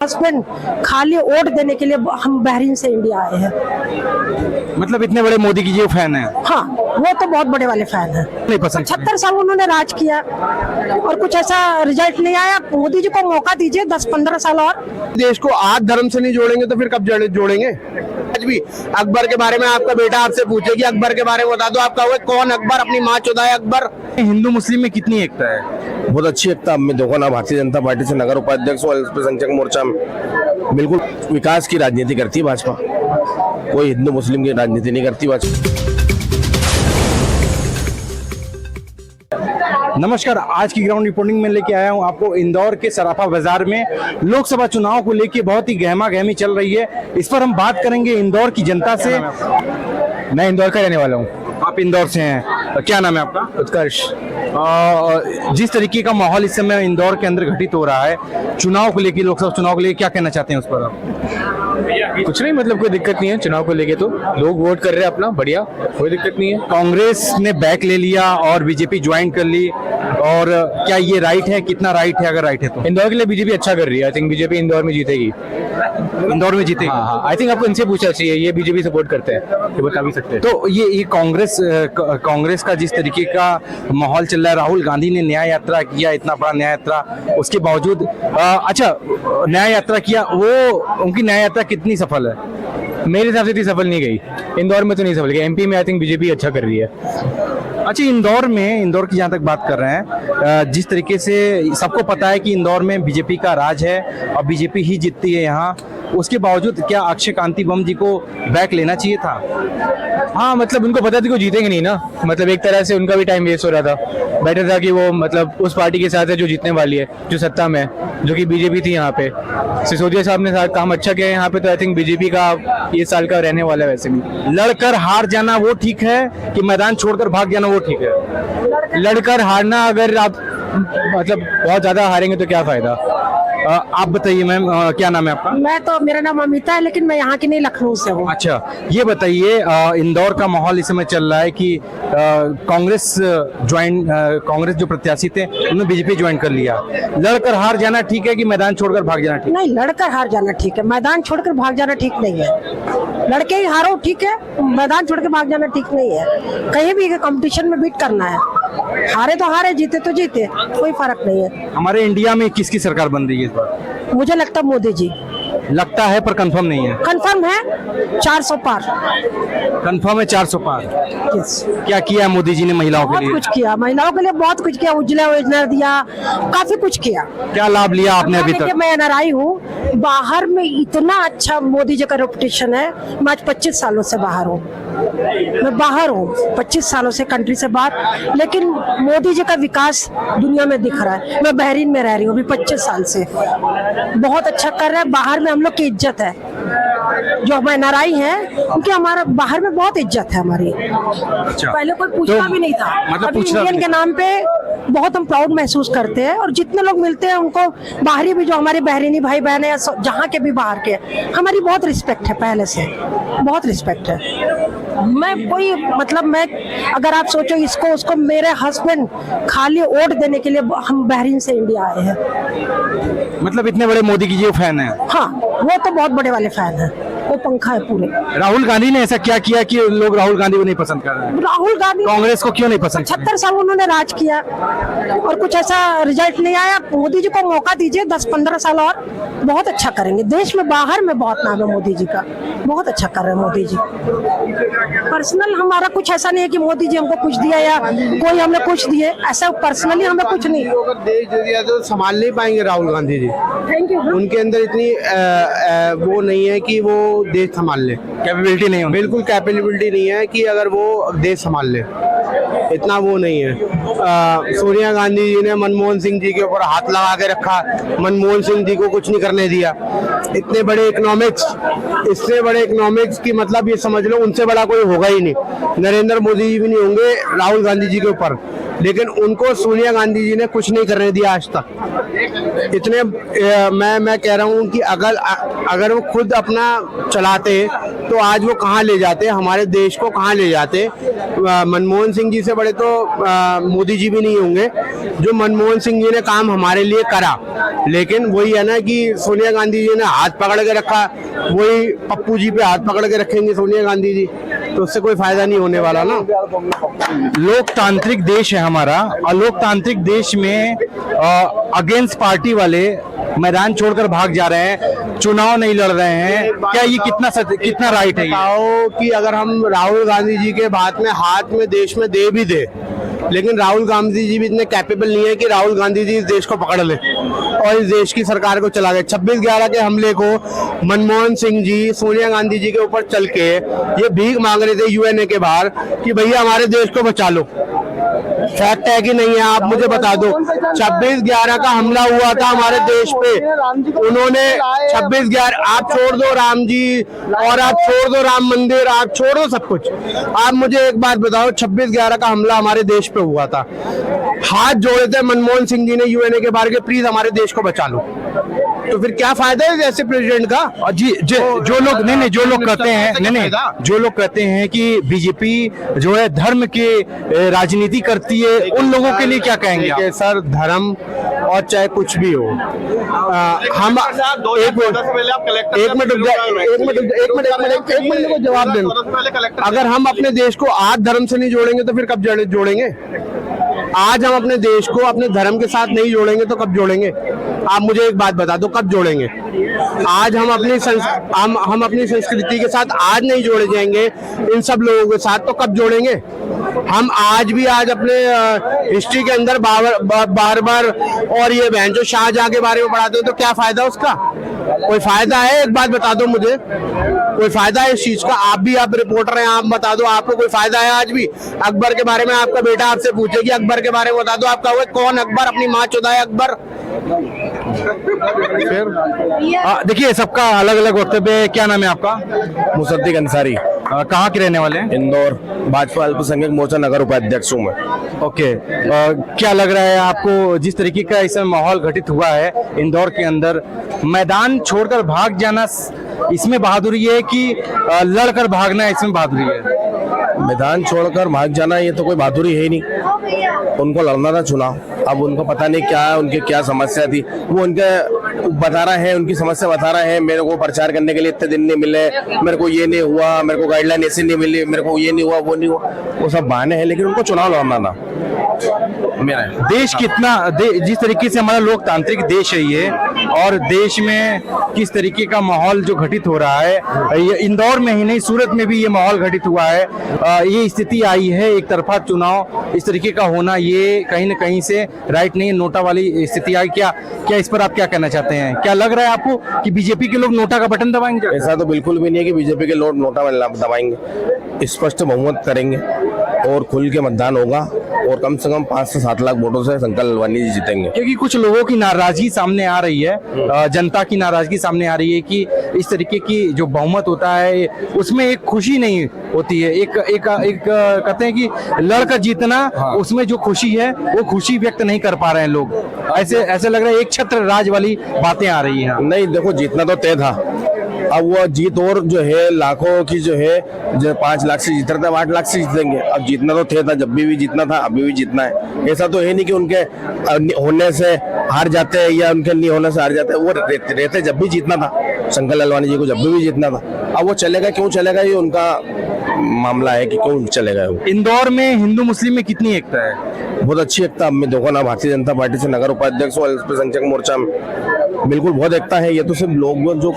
Husband खाली vote देने के लिए हम बहरीन से इंडिया आए हैं। मतलब इतने बड़े मोदी की जो फैन है। हाँ, वो तो बहुत बड़े वाले फैन हैं। नहीं पसंद। 76 साल उन्होंने राज किया और कुछ ऐसा रिजल्ट नहीं आया। मोदी जी को मौका दीजिए 10-15 साल और। देश को आज धर्म से नहीं जोड़ेंगे तो फिर कब जोड़ेंगे। आज भी अकबर के बारे में आपका बेटा आपसे पूछे कि अकबर के बारे में बता दो, आप कहोगे कौन अकबर, अपनी माँ चुदाए अकबर। हिंदू मुस्लिम में कितनी एकता है? बहुत अच्छी एकता। अब मैं देखो ना, भारतीय जनता पार्टी से नगर उपाध्यक्ष और अल्पसंख्यक मोर्चा में बिल्कुल विकास की राजनीति करती है भाजपा। कोई हिंदू मुस्लिम की राजनीति नहीं करती भाजपा। नमस्कार, आज की ग्राउंड रिपोर्टिंग में लेके आया हूं आपको इंदौर के सराफा बाजार में। लोकसभा चुनाव को लेके बहुत ही गहमा गहमी चल रही है। इस पर हम बात करेंगे इंदौर की जनता से। मैं इंदौर का रहने वाला हूँ। आप इंदौर से हैं, क्या नाम है आपका? उत्कर्ष। जिस तरीके का माहौल इस समय इंदौर के अंदर घटित हो रहा है चुनाव को लेके, लोकसभा चुनाव को लेके, क्या कहना चाहते हैं उस पर आप? कुछ नहीं, मतलब कोई दिक्कत नहीं है चुनाव को लेके। तो लोग वोट कर रहे हैं अपना, बढ़िया, कोई दिक्कत नहीं है। कांग्रेस ने बैक ले लिया और बीजेपी ज्वाइन कर ली, और क्या ये राइट है? कितना राइट है अगर राइट है तो? इंदौर के लिए बीजेपी अच्छा कर रही है। आई थिंक बीजेपी इंदौर में जीतेगी। इंदौर में जीतेगी? हाँ, आई थिंक आपको इनसे पूछना चाहिए, ये बीजेपी सपोर्ट करते हैं, ये बता भी सकते हैं। तो ये कांग्रेस का जिस तरीके का माहौल चल रहा है, राहुल गांधी ने न्याय यात्रा किया, इतना बड़ा न्याय यात्रा, उसके बावजूद अच्छा न्याय यात्रा किया, वो उनकी न्याय यात्रा कितनी सफल है? मेरे हिसाब से इतनी सफल नहीं गई। इंदौर में तो नहीं सफल गई। एमपी में आई थिंक बीजेपी अच्छा कर रही है। अच्छा, इंदौर की जहाँ तक बात कर रहे हैं, जिस तरीके से सबको पता है कि इंदौर में बीजेपी का राज है और बीजेपी ही जीतती है यहाँ, उसके बावजूद क्या अक्षय कांति बम जी को बैक लेना चाहिए था? हाँ, मतलब उनको पता था कि वो जीतेंगे नहीं ना। मतलब एक तरह से उनका भी टाइम वेस्ट हो रहा था। बेटर था कि वो मतलब उस पार्टी के साथ है जो जीतने वाली है, जो सत्ता में है, जो कि बीजेपी थी यहाँ पे। सिसोदिया साहब ने काम अच्छा किया यहाँ पे। तो आई थिंक बीजेपी का ये साल का रहने वाला है। वैसे भी लड़कर हार जाना वो ठीक है कि मैदान छोड़कर भाग जाना वो ठीक है? लड़कर हारना, अगर आप मतलब बहुत ज्यादा हारेंगे तो क्या फायदा। आप बताइए मैम, क्या नाम है आपका? मेरा नाम अमिता है, लेकिन मैं यहाँ की नहीं, लखनऊ से हूँ। अच्छा, ये बताइए, इंदौर का माहौल इस समय चल रहा है कि कांग्रेस जो प्रत्याशी थे उन्होंने बीजेपी ज्वाइन कर लिया। लड़कर हार जाना ठीक है कि मैदान छोड़कर भाग जाना ठीक? नहीं, लड़कर हार जाना ठीक है, मैदान छोड़कर भाग जाना ठीक नहीं है। लड़के ही हारो ठीक है, मैदान छोड़ के भाग जाना ठीक नहीं है। कहीं भी कंपटीशन में बीट करना है, हारे तो हारे, जीते तो जीते, कोई फर्क नहीं है। हमारे इंडिया में किसकी सरकार बन रही है इस बार? मुझे लगता है मोदी जी। लगता है पर कंफर्म नहीं है। कंफर्म है 400 पार। कंफर्म है 400 पार। यस। क्या किया है मोदी जी ने महिलाओं के बहुत लिए? कुछ किया, महिलाओं के लिए बहुत कुछ किया। उज्ज्वला योजना दिया, काफी कुछ किया। क्या लाभ लिया आपने अभी तक? मैं एनआरआई हूँ, बाहर में इतना अच्छा मोदी जी का रेपुटेशन है। मैं आज 25 सालों से बाहर हूँ, मैं बाहर हूँ 25 सालों से कंट्री से बाहर, लेकिन मोदी जी का विकास दुनिया में दिख रहा है। मैं बहरीन में रह रही हूँ अभी 25 साल से, बहुत अच्छा कर रहा है। बाहर में हम लोग की इज्जत है, जो हम एनआरआई हैं क्योंकि हमारा बाहर में बहुत इज्जत है हमारी। अच्छा, पहले कोई पूछता भी नहीं था, मतलब अभी पूछना इंडियन के नाम पे बहुत हम प्राउड महसूस करते हैं। और जितने लोग मिलते हैं उनको, बाहरी भी जो हमारे बहरीनी भाई बहन है, जहाँ के भी बाहर के, हमारी बहुत रिस्पेक्ट है, पहले से बहुत रिस्पेक्ट है। मैं अगर आप सोचो इसको उसको, मेरे हस्बैंड खाली वोट देने के लिए हम बहरीन से इंडिया आए हैं। मतलब इतने बड़े मोदी की जो फैन है? हाँ, वो तो बहुत बड़े वाले फैन है, वो पंखा है पूरे। राहुल गांधी ने ऐसा क्या किया कि लोग राहुल गांधी को नहीं पसंद कर रहे हैं? राहुल गांधी कांग्रेस को क्यों नहीं पसंद? 76 साल उन्होंने राज किया और कुछ ऐसा रिजल्ट नहीं आया। मोदी जी को मौका दीजिए 10-15 साल और, बहुत अच्छा करेंगे। देश में बाहर में बहुत नाम है मोदी जी का, बहुत अच्छा कर रहे हैं मोदी जी। पर्सनल हमारा कुछ ऐसा नहीं है कि मोदी जी हमको कुछ दिया या कोई हमने कुछ दिए, ऐसा पर्सनली हमें कुछ नहीं। अगर देश दे दिया तो संभाल नहीं पाएंगे राहुल गांधी जी। Thank you. उनके अंदर इतनी वो नहीं है कि वो देश संभाल ले। कैपेबिलिटी नहीं है, बिल्कुल कैपेबिलिटी नहीं है कि अगर वो देश संभाल ले, इतना वो नहीं है। सोनिया गांधी जी ने मनमोहन सिंह जी के ऊपर हाथ लगा के रखा, मनमोहन सिंह जी को कुछ नहीं करने दिया। इतने बड़े इकोनॉमिक्स, इससे बड़े इकोनॉमिक्स की मतलब ये समझ लो उनसे बड़ा कोई होगा ही नहीं। नरेंद्र मोदी जी भी नहीं होंगे राहुल गांधी जी के ऊपर, लेकिन उनको सोनिया गांधी जी ने कुछ नहीं करने दिया आज तक। इतने मैं कह रहा हूँ कि अगर वो खुद अपना चलाते तो आज वो कहाँ ले जाते, हमारे देश को कहाँ ले जाते। मनमोहन सिंह जी से बड़े तो मोदी जी भी नहीं होंगे। जो मनमोहन सिंह जी ने काम हमारे लिए करा, लेकिन वही है ना कि सोनिया गांधी जी ने हाथ पकड़ के रखा, वही पप्पू जी पे हाथ पकड़ के रखेंगे सोनिया गांधी जी, तो उससे कोई फायदा नहीं होने वाला ना। लोकतांत्रिक देश है हमारा, और लोकतांत्रिक देश में अगेंस्ट पार्टी वाले मैदान छोड़कर भाग जा रहे हैं, चुनाव नहीं लड़ रहे हैं, क्या ये कितना राइट है? बताओ कि अगर हम राहुल गांधी जी के हाथ में देश में दे भी दे, लेकिन राहुल गांधी जी भी इतने कैपेबल नहीं है कि राहुल गांधी जी इस देश को पकड़ ले और इस देश की सरकार को चला गए। 26/11 के हमले को मनमोहन सिंह जी सोनिया गांधी जी के ऊपर चल के ये भीख मांग रहे थे यूएनए के बाहर कि भैया हमारे देश को बचा लो। फैक्ट है कि नहीं है, आप मुझे बता दो। 26/11 का हमला हुआ था हमारे देश पे, उन्होंने 26/11, आप छोड़ दो राम जी और आप छोड़ दो राम मंदिर, आप छोड़ दो सब कुछ, आप मुझे एक बात बताओ, 26/11 का हमला हमारे देश पे हुआ था, हाथ जोड़े थे मनमोहन सिंह जी ने यूएनए के बाहर के प्लीज हमारे देश को बचा लो, तो फिर क्या फायदा है ऐसे प्रेसिडेंट का? जी जो लोग जो लोग कहते हैं जो लोग कहते हैं कि बीजेपी जो है धर्म के राजनीति करती है, उन लोगों के लिए क्या कहेंगे आप? सर, धर्म और चाहे कुछ भी हो, हम एक मिनट को जवाब देना। अगर हम अपने देश को आज धर्म से नहीं जोड़ेंगे तो फिर कब जोड़ेंगे? आज हम अपने देश को अपने धर्म के साथ नहीं जोड़ेंगे तो कब जोड़ेंगे? आप मुझे एक बात बता दो, कब जोड़ेंगे? आज हम अपनी संस्कृति के साथ आज नहीं जोड़े जाएंगे इन सब लोगों के साथ, तो कब जोड़ेंगे? हम आज अपने हिस्ट्री के अंदर बार और ये बहनचोद शाहजहां के बारे में पढ़ाते हो, तो क्या फायदा उसका? कोई फायदा है? एक बात बता दो मुझे, कोई फायदा है इस चीज का? आप रिपोर्टर हैं, आप बता दो, आपको कोई फायदा है आज भी? अकबर के बारे में आपका बेटा आपसे पूछे कि अकबर के बारे में बता दो, आप कहोगे कौन अकबर? अपनी माँ चुदाए अकबर। देखिए, सबका अलग अलग वक्तव्य है। क्या नाम है आपका? मुसद्दिक अंसारी, कहाँ के रहने वाले हैं? इंदौर, भाजपा अल्पसंख्यक मोर्चा नगर उपाध्यक्ष हूँ मैं। ओके, क्या लग रहा है आपको, जिस तरीके का इस समय माहौल घटित हुआ है इंदौर के अंदर, मैदान छोड़कर भाग जाना इसमें बहादुरी है कि लड़कर भागना इसमें बहादुरी है? मैदान छोड़कर भाग जाना ये तो कोई बहादुरी है ही नहीं, उनको लड़ना था चुनाव। अब उनको पता नहीं क्या है, उनकी क्या समस्या थी, वो उनके बता रहा है, उनकी समस्या बता रहा है। मेरे को प्रचार करने के लिए इतने दिन नहीं मिले, मेरे को ये नहीं हुआ, मेरे को गाइडलाइन ऐसी नहीं मिली, मेरे को ये नहीं हुआ, वो नहीं हुआ, वो सब बहाने हैं, लेकिन उनको चुनाव लड़ना था। देश जिस तरीके से हमारा लोकतांत्रिक देश है ये, और देश में किस तरीके का माहौल जो घटित हो रहा है, ये इंदौर में ही नहीं सूरत में भी ये माहौल घटित हुआ है, ये स्थिति आई है, एक तरफा चुनाव इस तरीके का होना ये कहीं न कहीं से राइट नहीं, नोटा वाली स्थिति आई। क्या इस पर आप क्या कहना चाहते हैं? क्या लग रहा है आपको कि बीजेपी के लोग नोटा का बटन दबाएंगे? ऐसा तो बिल्कुल भी नहीं है कि बीजेपी के लोग नोटा दबाएंगे, स्पष्ट बहुमत करेंगे और खुल के मतदान होगा और कम से कम 5 से 7 लाख वोटों से शंकर लालवानी जी जीतेंगे। क्योंकि कुछ लोगों की नाराजगी सामने आ रही है, जनता की नाराजगी सामने आ रही है कि इस तरीके की जो बहुमत होता है उसमें एक खुशी नहीं होती है, एक कहते हैं कि लड़कर जीतना, उसमें जो खुशी है वो खुशी व्यक्त नहीं कर पा रहे हैं लोग। ऐसे लग रहा है एक छत्र राज वाली बातें आ रही हैं। नहीं, देखो, जीतना तो तय था, अब वो जीत और जो है लाखों की जो है, जो 5 लाख से जीत रहे थे 8 लाख से जीतेंगे। अब जीतना तो थे था, जब भी जीतना था, अभी भी जीतना है। ऐसा तो है नहीं कि उनके होने से हार जाते हैं या उनके नहीं होने से हार जाते हैं, वो रहते जब भी जीतना था, शंकर लालवानी जी को जब भी जीतना था। अब वो चलेगा, क्यों चलेगा, ये उनका मामला है कि क्यों चलेगा। वो इंदौर में हिंदू मुस्लिम में कितनी एकता है? बहुत अच्छी एकता। अब मैं देखो ना, भारतीय जनता पार्टी से नगर उपाध्यक्ष और अल्पसंख्यक मोर्चा में बिल्कुल बहुत एकता है। ये तो सिर्फ लोग जो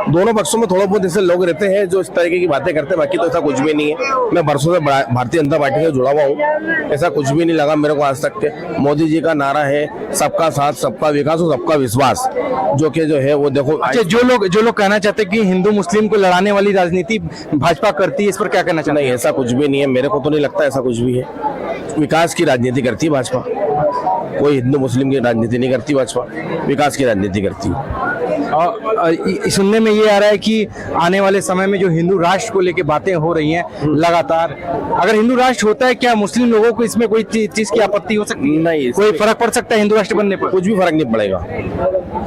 दोनों पक्षों में थोड़ा बहुत ऐसे लोग रहते हैं जो इस तरीके की बातें करते हैं, बाकी तो ऐसा कुछ भी नहीं है। मैं बरसों से भारतीय जनता पार्टी से जुड़ा हुआ हूँ, ऐसा कुछ भी नहीं लगा मेरे को आज तक के। मोदी जी का नारा है सबका साथ, सबका विकास और सबका विश्वास, जो कि जो है वो देखो। अच्छा, जो लोग कहना चाहते हैं कि हिंदू मुस्लिम को लड़ाने वाली राजनीति भाजपा करती है, इस पर क्या कहना चाहते हैं? नहीं, ऐसा कुछ भी नहीं है, मेरे को तो नहीं लगता ऐसा कुछ भी है। विकास की राजनीति करती है भाजपा, कोई हिंदू मुस्लिम की राजनीति नहीं करती भाजपा, विकास की राजनीति करती है। सुनने में ये आ रहा है कि आने वाले समय में जो हिंदू राष्ट्र को लेके बातें हो रही हैं लगातार, अगर हिंदू राष्ट्र होता है, क्या मुस्लिम लोगों को इसमें कोई चीज की आपत्ति हो सकती है? नहीं, कोई फर्क पड़ सकता है हिंदू राष्ट्र बनने पर? कुछ भी फर्क नहीं पड़ेगा,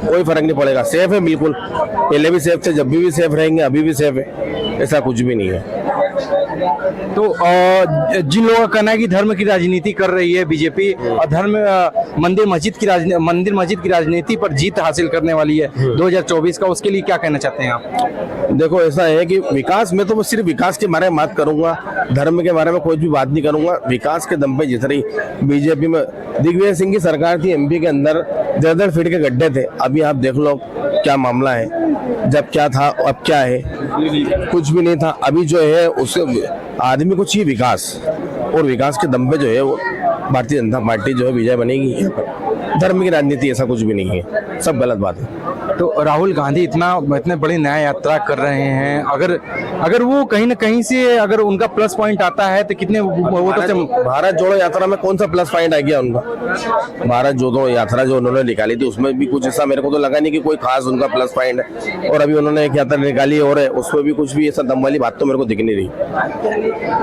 कोई फर्क नहीं पड़ेगा। सेफ है बिल्कुल, पहले भी सेफ थे, जब भी सेफ रहेंगे, अभी भी सेफ है, ऐसा कुछ भी नहीं है। तो जिन लोगों का कहना है कि धर्म की राजनीति कर रही है बीजेपी और मंदिर मस्जिद की राजनीति पर जीत हासिल करने वाली है 2024 का, उसके लिए क्या कहना चाहते हैं आप? देखो ऐसा है कि विकास में तो मैं सिर्फ विकास के बारे में बात करूंगा, धर्म के बारे में कोई भी बात नहीं करूंगा। विकास के दम पे जित रही बीजेपी में दिग्विजय सिंह की सरकार थी, एमपी के अंदर 1.5 फीट के गड्ढे थे। अभी आप देख लो क्या मामला है, जब क्या था अब क्या है, कुछ भी नहीं था। अभी जो है उससे आदमी को चाहिए विकास, और विकास के दम पे जो है वो भारतीय जनता पार्टी जो है विजय बनेगी। धर्म की राजनीति ऐसा कुछ भी नहीं है, सब गलत बात है। तो राहुल गांधी इतने बड़ी न्याय यात्रा कर रहे हैं, अगर वो कहीं ना कहीं से अगर उनका प्लस पॉइंट आता है तो कितने वो तो भारत जोड़ो यात्रा में कौन सा प्लस पॉइंट आ गया उनका? भारत जोड़ो यात्रा जो उन्होंने निकाली थी उसमें भी कुछ ऐसा मेरे को तो लगा नहीं कि कोई खास उनका प्लस पॉइंट है। और अभी उन्होंने एक यात्रा निकाली और है, उसमें भी कुछ भी ऐसा दम वाली बात तो मेरे को दिख नहीं रही।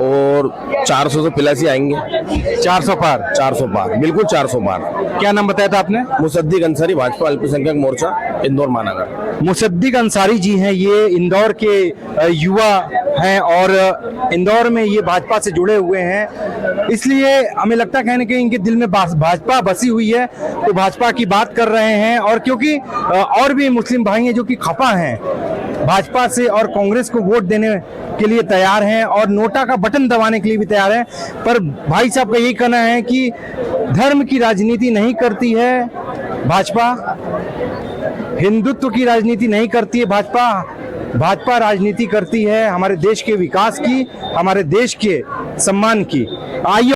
और 400 से प्लस ही आएंगे, 400 पार, 400 पार, बिल्कुल 400 पार। क्या नाम बताया था आपने? मुसद्दीक अंसारी, भाजपा अल्पसंख्यक मोर्चा, इंदौर महानगर। मुसद्दीक अंसारी जी हैं, ये इंदौर के युवा हैं और इंदौर में ये भाजपा से जुड़े हुए हैं, इसलिए हमें लगता है कि इनके दिल में भाजपा बसी हुई है, तो भाजपा की बात कर रहे हैं। और क्योंकि और भी मुस्लिम भाई हैं जो कि खफा हैं भाजपा से और कांग्रेस को वोट देने के लिए तैयार हैं और नोटा का बटन दबाने के लिए भी तैयार हैं, पर भाई साहब का यही कहना है कि धर्म की राजनीति नहीं करती है भाजपा, हिंदुत्व की राजनीति नहीं करती है भाजपा राजनीति करती है हमारे देश के विकास की, हमारे देश के सम्मान की। आइए